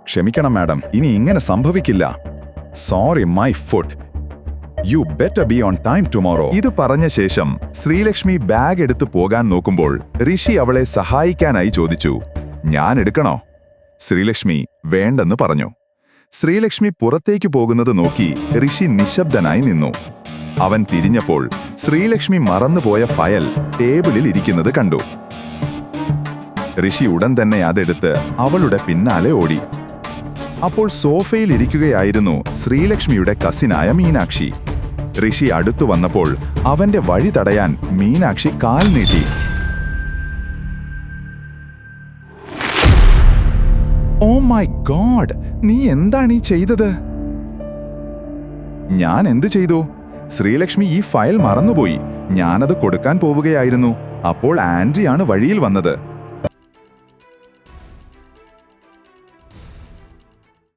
ക്ഷമിക്കണം മാഡം, ഇനി ഇങ്ങനെ സംഭവിക്കില്ല. Sorry my foot. You better be on time tomorrow. ഇത് പറഞ്ഞ ശേഷം ശ്രീലക്ഷ്മി ബാഗ് എടുത്തു പോകാൻ നോക്കുമ്പോൾ ഋഷി അവളെ സഹായിക്കാനായി ചോദിച്ചു, ഞാൻ എടുക്കണോ? ശ്രീലക്ഷ്മി വേണ്ടെന്ന് പറഞ്ഞു. ശ്രീലക്ഷ്മി പുറത്തേക്ക് പോകുന്നത് നോക്കി ഋഷി നിശബ്ദനായി നിന്നു. അവൻ തിരിഞ്ഞപ്പോൾ ശ്രീലക്ഷ്മി മറന്നുപോയ ഫയൽ ടേബിളിൽ ഇരിക്കുന്നത് കണ്ടു. ഋഷി ഉടൻ തന്നെ അതെടുത്ത് അവളുടെ പിന്നാലെ ഓടി. അപ്പോൾ സോഫയിൽ ഇരിക്കുകയായിരുന്നു ശ്രീലക്ഷ്മിയുടെ കസിനായ മീനാക്ഷി. ഋഷി അടുത്തു വന്നപ്പോൾ അവന്റെ വഴി തടയാൻ മീനാക്ഷി കാൽ നീട്ടി. ഓ മൈ ഗോഡ്, നീ എന്താണ് ഈ ചെയ്തത്? ഞാൻ എന്ത് ചെയ്തു? ശ്രീലക്ഷ്മി ഈ ഫയൽ മറന്നുപോയി. ഞാനത് കൊടുക്കാൻ പോവുകയായിരുന്നു. അപ്പോൾ ആൻഡ്രിയാണ് വഴിയിൽ വന്നത്.